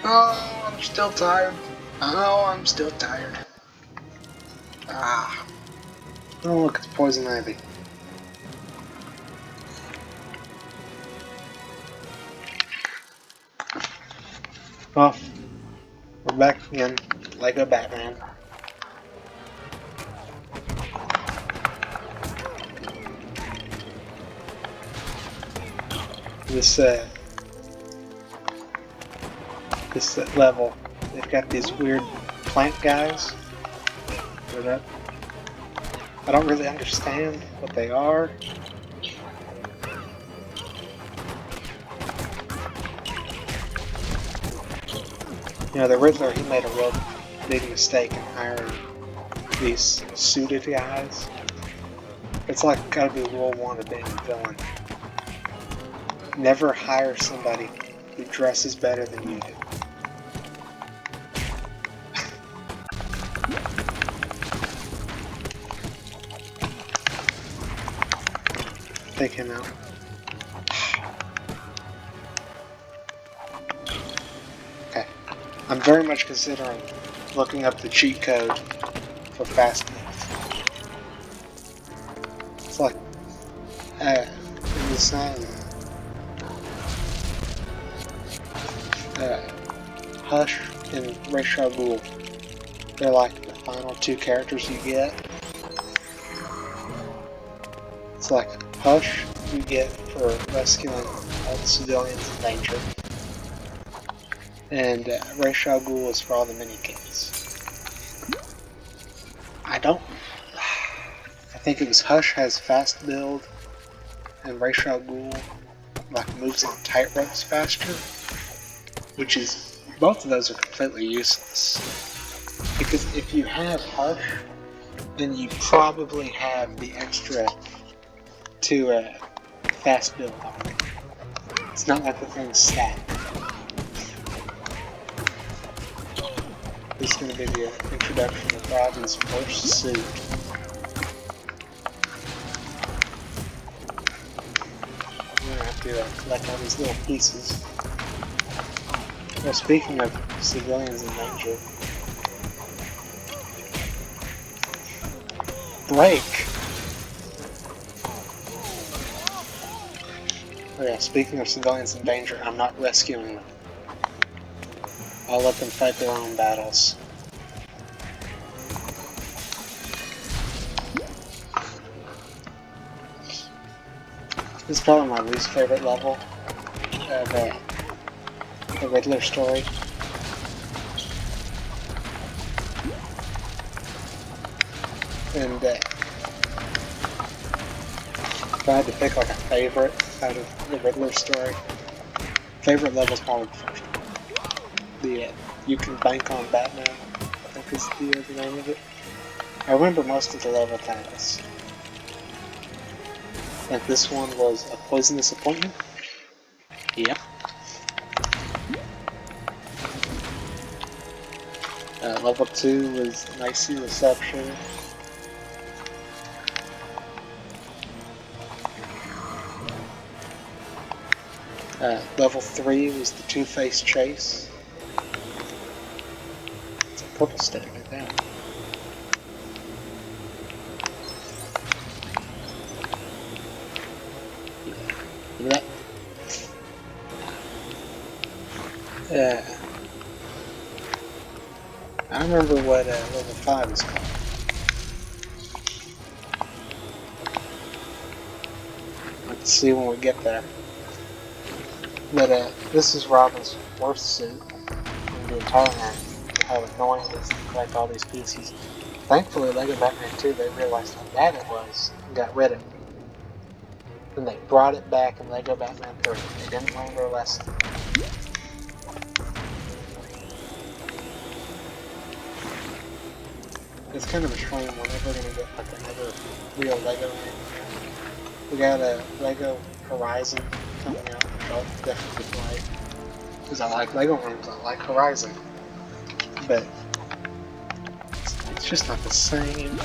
Oh, I'm still tired. Oh, I'm still tired. Ah. Oh, look, it's poison ivy. Well, we're back again. Lego Batman. This level, they've got these weird plant guys. That I don't really understand what they are. You know, the Riddler, he made a real big mistake in hiring these suited guys. It's like gotta be rule one of being a villain. Never hire somebody who dresses better than you do. Take him out. Okay. I'm very much considering looking up the cheat code for fast meals. It's like, in the same, Hush and Ra's al Ghul. They're like the final two characters you get. It's like Hush you get for rescuing all the civilians in danger, and Ra's al Ghul is for all the mini-games. I think it was Hush has fast build, and Ra's al Ghul like moves on tight ropes faster, which is, both of those are completely useless. Because if you have Hush, then you probably have the extra to fast build on it. It's not like the thing's stacked. This is going to be the introduction of Robin's first suit. I'm going to have to collect all these little pieces. Well, speaking of civilians in danger, break! Oh yeah, speaking of civilians in danger, I'm not rescuing them. I'll let them fight their own battles. This is probably my least favorite level of the Riddler story. And if I had to pick like a favorite out of the Riddler story, favorite level is probably the first one. The You Can Bank on Batman, I think is the name of it. I remember most of the level titles. I think this one was A Poisonous Appointment. Yep. Level 2 was An Icy Reception. Level 3 was the Two-Face Chase. It's a purple stick like that. Look at that. I remember what level 5 is called. Let's see when we get there. But this is Robin's worst suit in the entire game. How annoying it is to collect all these pieces. Thankfully, Lego Batman 2, they realized how bad it was and got rid of it. Then they brought it back in Lego Batman 3. They didn't learn their lesson. It's kind of a shame we're never going to get like another real Lego game. We got a Lego Horizon coming out, which I'll definitely play. Because I like Lego games, I like Horizon. But it's just not the same.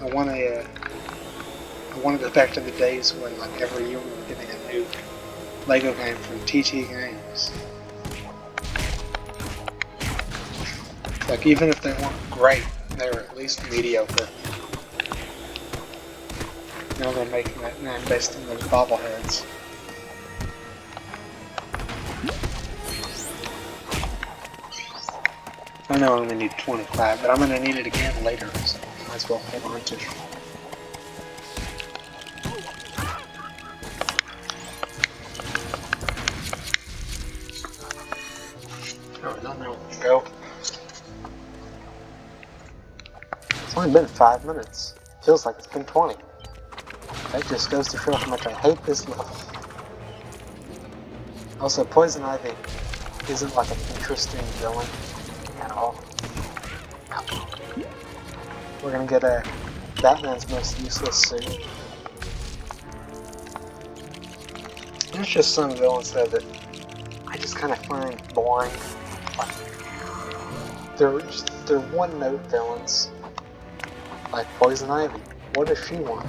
I want to go back to the days when like every year we were getting a nuke. Lego game from TT Games. Like, even if they weren't great, they were at least mediocre. Now they're making that name based on those bobbleheads. I know I only need 25, but I'm going to need it again later, so might as well hold on to it. Oh, I don't know where to go. It's only been 5 minutes. Feels like it's been 20. That just goes to show how much I hate this level. Also, Poison Ivy isn't like an interesting villain at all. We're gonna get a Batman's most useless suit. There's just some villains though that I just kind of find boring. Like, they're one-note villains. Like Poison Ivy. What does she want?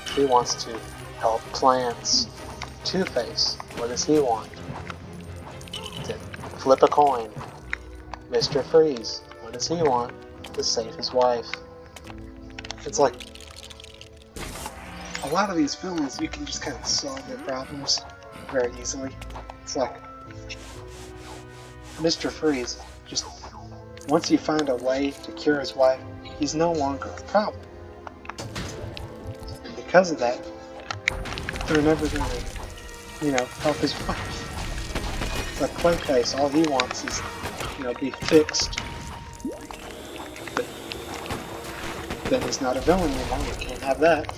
She wants to help plants. Two-Face. What does he want? To flip a coin. Mr. Freeze. What does he want? To save his wife. It's like a lot of these villains, you can just kind of solve their problems very easily. It's like Mr. Freeze, just once you find a way to cure his wife, he's no longer a problem. And because of that, they're never going to, help his wife. But Clayface, all he wants is, be fixed. But then he's not a villain anymore, you can't have that.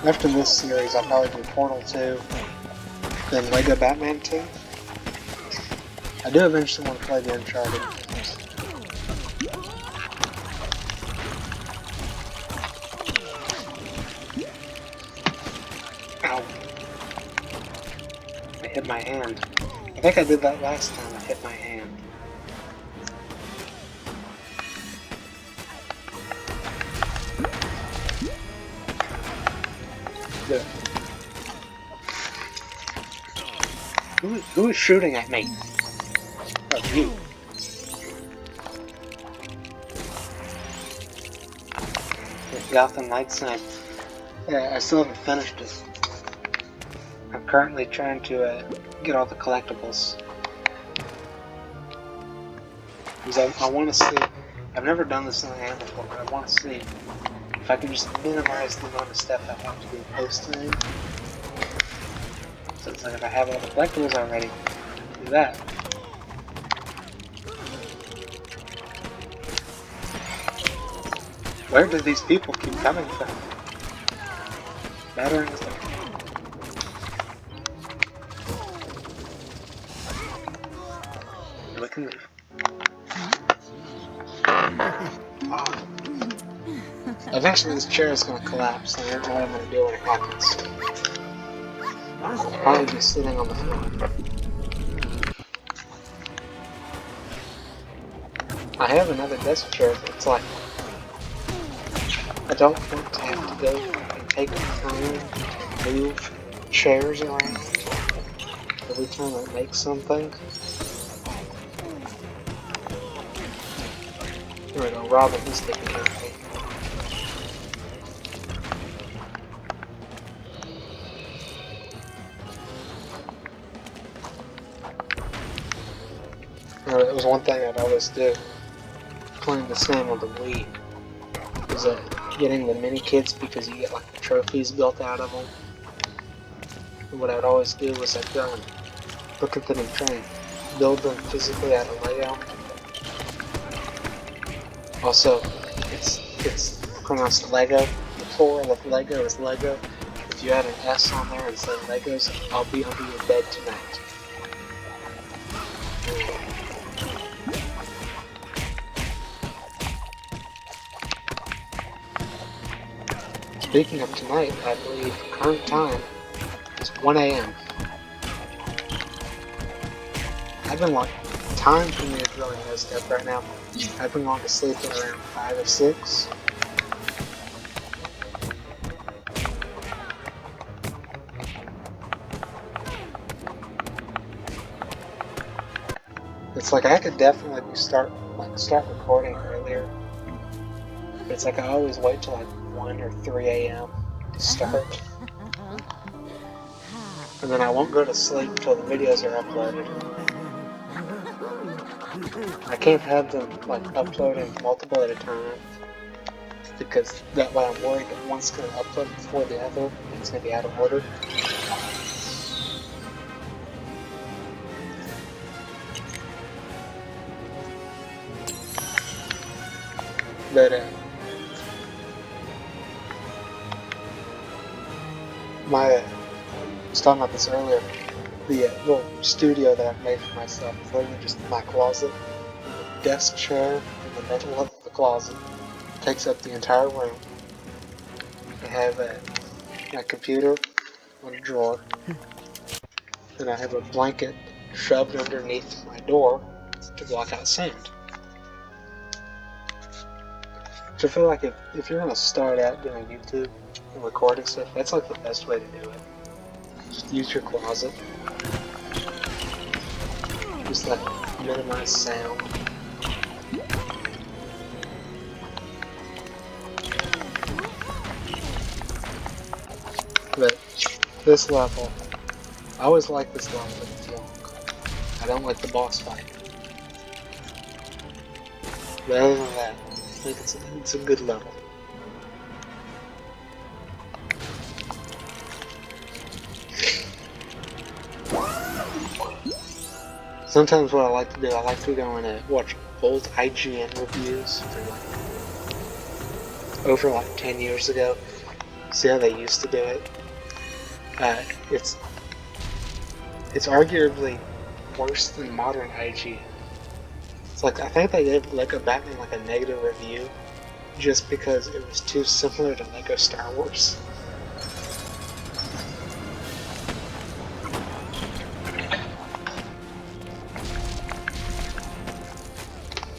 After this series, I'll probably do Portal 2, then Lego Batman 2. I do eventually want to play the Uncharted games. Ow. I hit my hand. I think I did that last time, I hit my hand. Yeah. Who is shooting at me? Oh, you. Gotham Knights, I still haven't finished it. I'm currently trying to get all the collectibles. Because I want to see, I've never done this in the game before, but I want to see if I can just minimize the amount of stuff I have to do post-game. So it's like if I have all the collectibles already, do that. Where do these people keep coming from? Battering is like... We can leave. Oh. Eventually this chair is going to collapse, and I don't know what I'm going to do when it happens. I'll probably be sitting on the floor. I have another desk chair, but it's like... I don't want to have to go and take time and move chairs around every time I make something. Here we go, Robin, he's taking care of me. That was one thing I'd always do, playing this game on the Wii, was getting the mini kits because you get like the trophies built out of them. And what I'd always do was I'd go and look at them and try and build them physically out of Lego. Also, it's pronounced Lego. The plural of Lego is Lego. If you add an S on there and say Legos, I'll be under your bed tonight. Speaking of tonight, I believe current time It's 1 a.m. I've been like, time for me is really messed up right now. I've been going to sleep at around 5 or 6. It's like I could definitely start recording earlier. But it's like I always wait till like 1 or 3 a.m. to start. And then I won't go to sleep until the videos are uploaded. I can't have them like uploading multiple at a time, because that way I'm worried that one's going to upload before the other and it's going to be out of order. But I was talking about this earlier. The little studio that I've made for myself is literally just my closet. The desk chair in the middle of the closet takes up the entire room. I have my computer on a drawer, and I have a blanket shoved underneath my door to block out sound. So I feel like if you're going to start out doing YouTube and recording stuff, that's like the best way to do it. Just use your closet. Just like minimize sound. But this level, I always like this level, but it's long. I don't like the boss fight. But other than that, I think it's a good level. Sometimes what I like to do, I like to go and watch old IGN reviews from like over like 10 years ago. See how they used to do it. It's arguably worse than modern IGN. It's like, I think they gave Lego Batman like a negative review just because it was too similar to Lego Star Wars.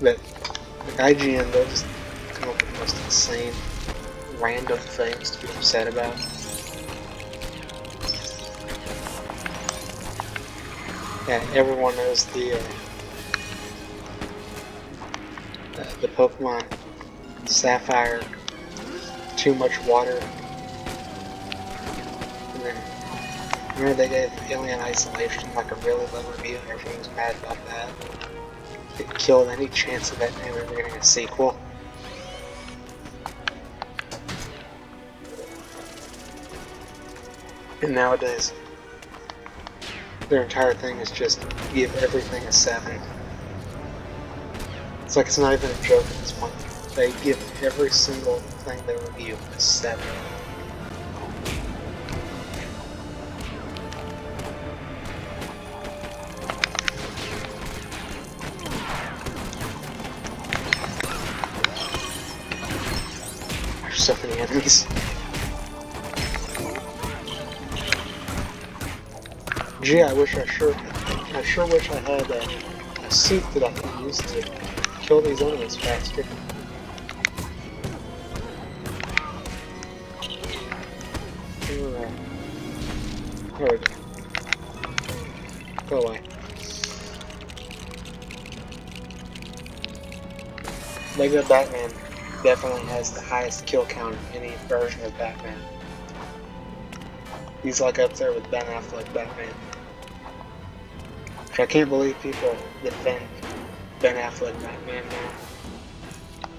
But like IGN, they'll just come up with the most insane, random things to be upset about. Yeah, everyone knows the Pokemon Sapphire, too much water. And then, remember they gave Alien Isolation like a really low review and everyone was mad about that. It killed any chance of that name ever getting a sequel. And nowadays, their entire thing is just give everything a 7. It's like it's not even a joke at this point. They give every single thing they review a 7. There's so many enemies. Gee, I sure wish I had a suit that I could use to kill these enemies faster. There we go. Go away. Lego Batman definitely has the highest kill count of any version of Batman. He's like up there with Ben Affleck Batman. Which I can't believe people defend Ben Affleck Batman now.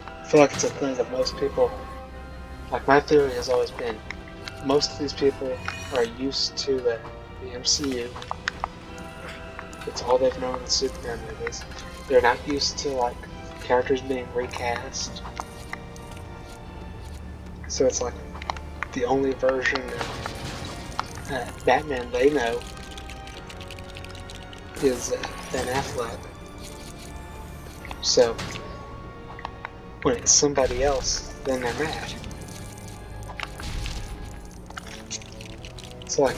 I feel like it's a thing that most people, like my theory has always been, most of these people are used to the MCU. It's all they've known in Superman movies. They're not used to like characters being recast. So it's like the only version of Batman they know is Ben Affleck. So when it's somebody else, then they're mad. It's like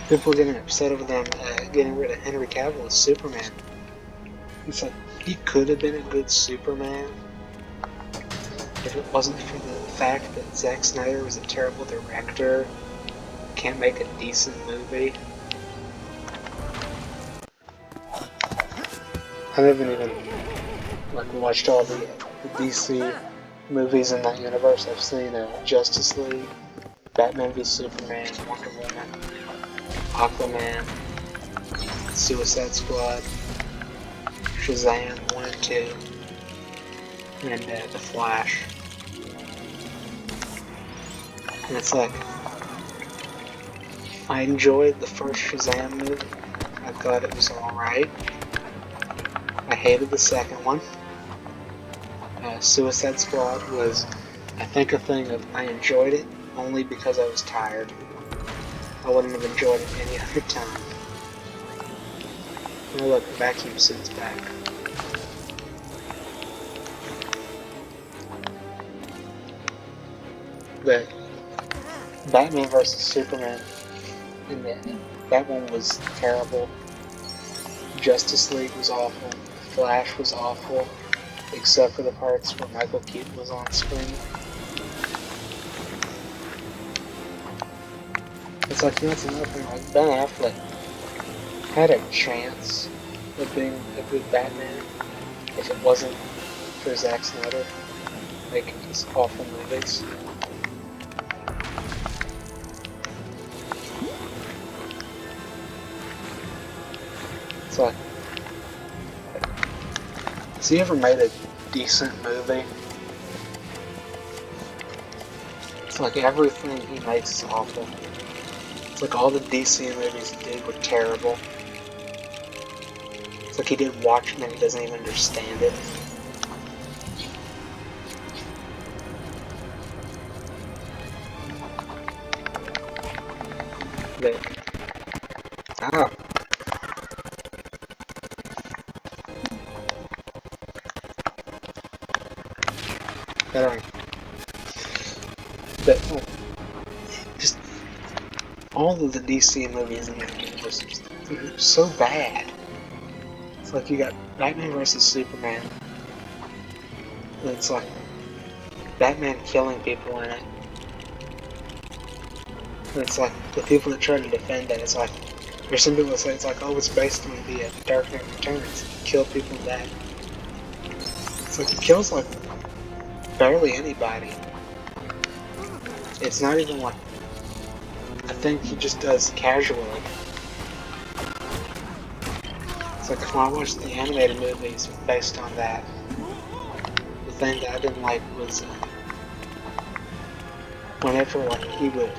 People are getting upset over them getting rid of Henry Cavill as Superman. It's like, he could have been a good Superman if it wasn't for the fact that Zack Snyder was a terrible director, can't make a decent movie. I haven't even watched all the DC movies in that universe. I've seen Justice League, Batman v Superman, Wonder Woman, Aquaman, Suicide Squad, Shazam 1 and 2, and The Flash. And it's like, I enjoyed the first Shazam movie. I thought it was alright. I hated the second one. Suicide Squad was, I think, a thing of I enjoyed it only because I was tired. I wouldn't have enjoyed it any other time. Oh look, the vacuum suit's back. But Batman vs Superman, that one was terrible. Justice League was awful. Flash was awful, except for the parts where Michael Keaton was on screen. It's like, you know, it's another thing, like Ben Affleck had a chance of being a good Batman if it wasn't for Zack Snyder making these awful movies. It's like, has he ever made a decent movie? It's like everything he makes is awful. It's like all the DC movies he did were terrible. It's like he did Watchmen and he doesn't even understand it. But, I don't know. But just all of the DC movies in that universe are so bad. It's like you got Batman vs Superman, and it's like Batman killing people in it. And it's like the people that try to defend it, it's like there's some people that say it's like, oh, it's based on the Dark Knight Returns. He killed people in that. It's like he kills like barely anybody. It's not even like, I think he just does casually. It's like when I watched the animated movies based on that, the thing that I didn't like was whenever like he would,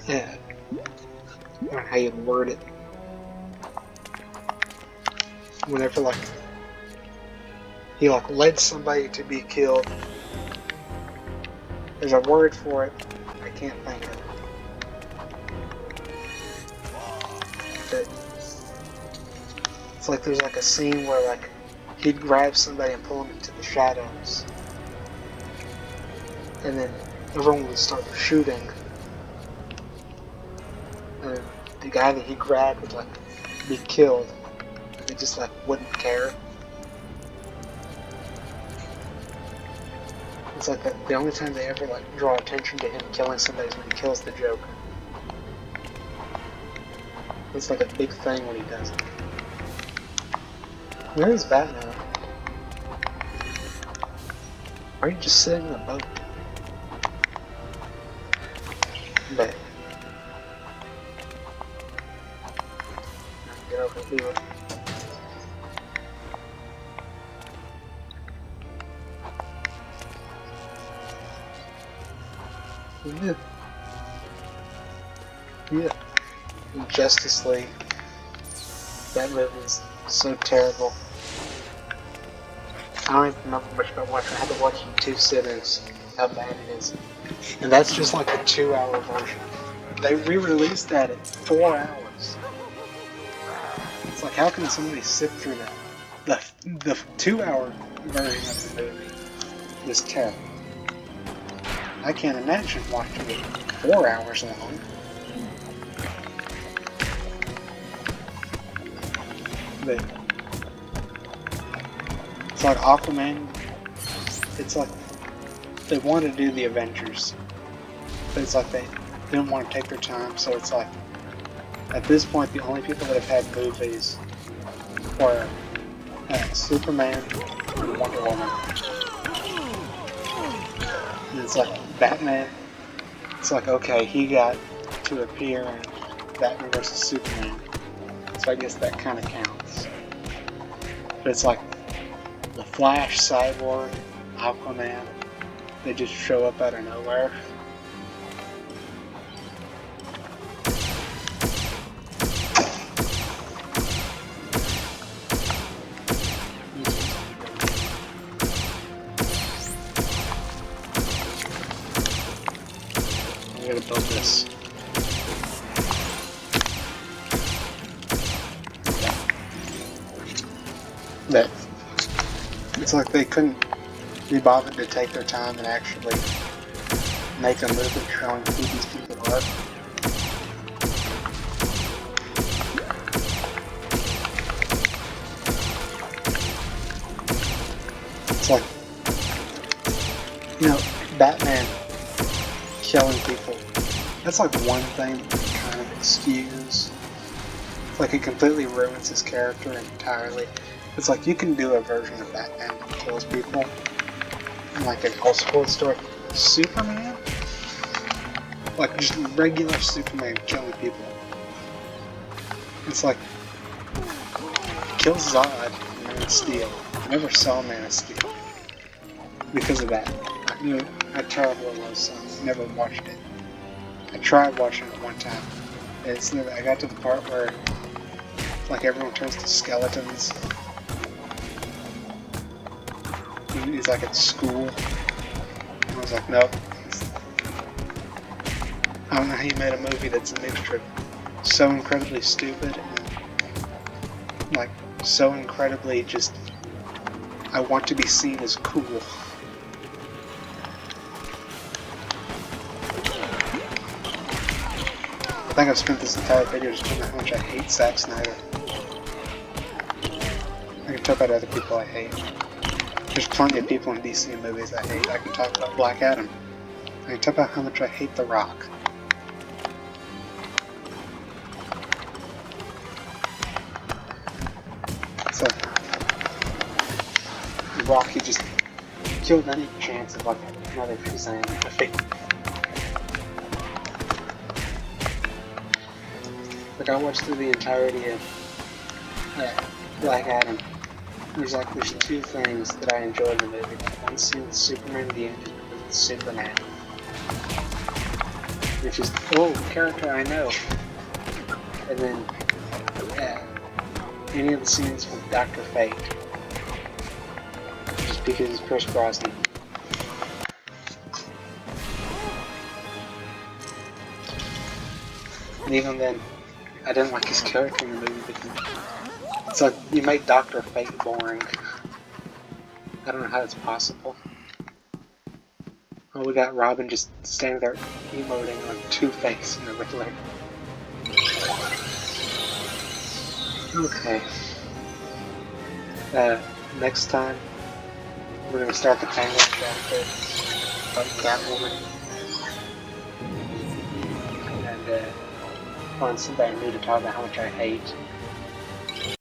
I don't know how you'd word it, whenever like he like led somebody to be killed. There's a word for it, I can't think of it. But it's like there's like a scene where like he'd grab somebody and pull them into the shadows, and then everyone would start shooting, and the guy that he grabbed would like be killed, and they just like wouldn't care. It's like the only time they ever like draw attention to him killing somebody is when he kills the Joker. It's like a big thing when he does it. Where is Batman? Are you just sitting in a boat? But get over here. Yeah. Justice League. That movie is so terrible. I don't even remember much about watching. I had to watch it in 2 sittings. How bad it is. And that's just like the 2-hour version. They re-released that at 4 hours. It's like, how can somebody sit through that? The 2-hour version of the movie was terrible. I can't imagine watching it 4 hours long. But it's like Aquaman. It's like they want to do the Avengers, but it's like they didn't want to take their time. So it's like at this point, the only people that have had movies were Superman and Wonder Woman. And it's like Batman. It's like, okay, he got to appear in Batman vs Superman, so I guess that kind of counts. But it's like the Flash, Cyborg, Aquaman, they just show up out of nowhere. I'm gonna build this. That it's like they couldn't be bothered to take their time and actually make a movie showing who these people are. It's like, you know, Batman killing people. That's like one thing that you kind of excuse. Like it completely ruins his character entirely. It's like you can do a version of Batman that kills people, like an old school story. Superman? Like just regular Superman killing people. It's like kills Zod in Man of Steel. I never saw Man of Steel because of that. I knew how terrible it was, so I never watched it. I tried watching it one time. I got to the part where like everyone turns to skeletons. He's like at school. And I was like, nope. I don't know how you made a movie that's a mixture of so incredibly stupid and like so incredibly just I want to be seen as cool. I think I've spent this entire video just talking about how much I hate Zack Snyder. I can talk about other people I hate. There's plenty of people in DC movies I hate. I can talk about Black Adam. I can talk about how much I hate The Rock. So, The Rock, he just killed any chance of like another Shazam movie. Like I watched through the entirety of Black Adam. There's two things that I enjoy in the movie. One scene with Superman, the end with Superman. Which is, oh, character I know. And then, any of the scenes with Dr. Fate. Just because it's Chris Brosnan. And even then, I didn't like his character in the movie because it's like you make Dr. Fate boring. I don't know how that's possible. Oh, we got Robin just standing there emoting on Two-Face in the Riddler. Okay. Next time, we're gonna start the Penguin chapter about Catwoman. And find somebody new to talk about how much I hate